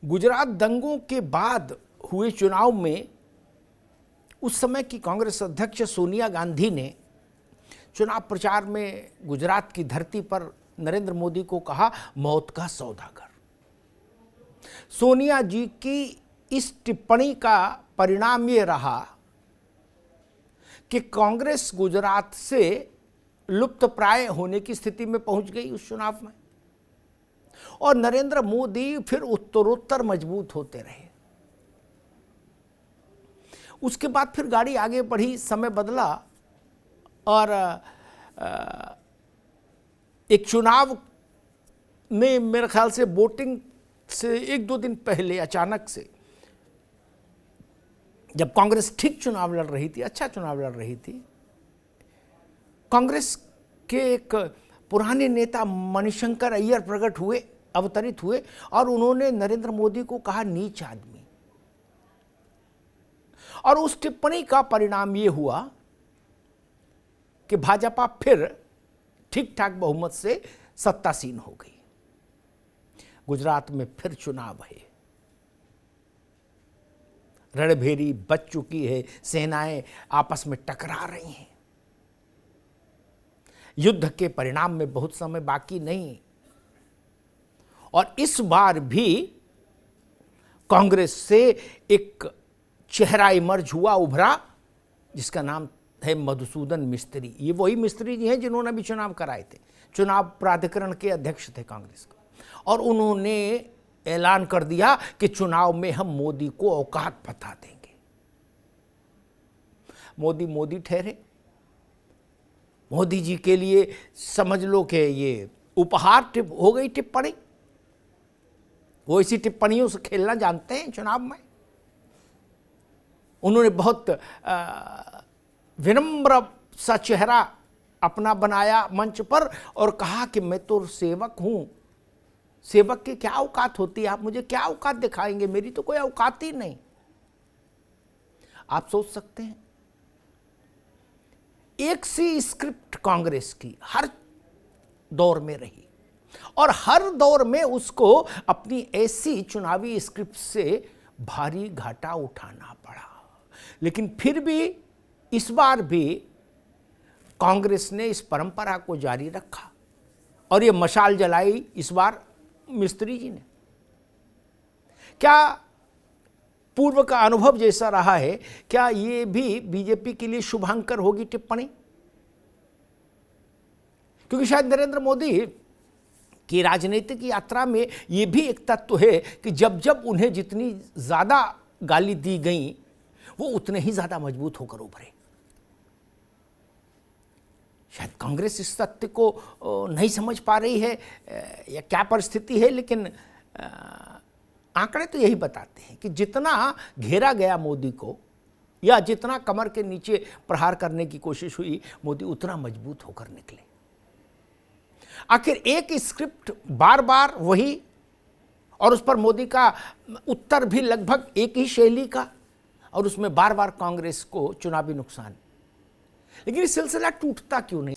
गुजरात दंगों के बाद हुए चुनाव में उस समय की कांग्रेस अध्यक्ष सोनिया गांधी ने चुनाव प्रचार में गुजरात की धरती पर नरेंद्र मोदी को कहा मौत का सौदागर। सोनिया जी की इस टिप्पणी का परिणाम ये रहा कि कांग्रेस गुजरात से लुप्तप्राय होने की स्थिति में पहुंच गई उस चुनाव में, और नरेंद्र मोदी फिर उत्तरोत्तर मजबूत होते रहे। उसके बाद फिर गाड़ी आगे बढ़ी, समय बदला और एक चुनाव में मेरे ख्याल से वोटिंग से एक दो दिन पहले अचानक से, जब कांग्रेस ठीक चुनाव लड़ रही थी, अच्छा चुनाव लड़ रही थी, कांग्रेस के एक पुराने नेता मणिशंकर अय्यर प्रकट हुए, अवतरित हुए, और उन्होंने नरेंद्र मोदी को कहा नीच आदमी। और उस टिप्पणी का परिणाम ये हुआ कि भाजपा फिर ठीक ठाक बहुमत से सत्तासीन हो गई। गुजरात में फिर चुनाव है, रणभेरी बच चुकी है, सेनाएं आपस में टकरा रही हैं, युद्ध के परिणाम में बहुत समय बाकी नहीं। और इस बार भी कांग्रेस से एक चेहरा इमर्ज हुआ, उभरा, जिसका नाम है मधुसूदन मिस्त्री। ये वही मिस्त्री जी हैं जिन्होंने भी चुनाव कराए थे, चुनाव प्राधिकरण के अध्यक्ष थे कांग्रेस का, और उन्होंने ऐलान कर दिया कि चुनाव में हम मोदी को औकात बता देंगे। मोदी मोदी ठहरे। मोदी जी के लिए समझ लो कि ये उपहार हो गई टिप्पणी। वो इसी टिप्पणियों से खेलना जानते हैं चुनाव में। उन्होंने बहुत विनम्र सा चेहरा अपना बनाया मंच पर और कहा कि मैं तो सेवक हूं, सेवक की क्या औकात होती है, आप मुझे क्या औकात दिखाएंगे, मेरी तो कोई औकात ही नहीं। आप सोच सकते हैं, एक सी स्क्रिप्ट कांग्रेस की हर दौर में रही, और हर दौर में उसको अपनी ऐसी चुनावी स्क्रिप्ट से भारी घाटा उठाना पड़ा। लेकिन फिर भी इस बार भी कांग्रेस ने इस परंपरा को जारी रखा, और ये मशाल जलाई इस बार मिस्त्री जी ने। क्या पूर्व का अनुभव जैसा रहा है, क्या ये भी बीजेपी के लिए शुभांकर होगी टिप्पणी? क्योंकि शायद नरेंद्र मोदी की राजनीतिक यात्रा में ये भी एक तत्व है कि जब जब उन्हें जितनी ज्यादा गाली दी गई, वो उतने ही ज्यादा मजबूत होकर उभरे। शायद कांग्रेस इस सत्य को नहीं समझ पा रही है या क्या परिस्थिति है, लेकिन आंकड़े तो यही बताते हैं कि जितना घेरा गया मोदी को, या जितना कमर के नीचे प्रहार करने की कोशिश हुई, मोदी उतना मजबूत होकर निकले। आखिर एक स्क्रिप्ट बार बार वही, और उस पर मोदी का उत्तर भी लगभग एक ही शैली का, और उसमें बार बार कांग्रेस को चुनावी नुकसान। लेकिन ये सिलसिला टूटता क्यों नहीं?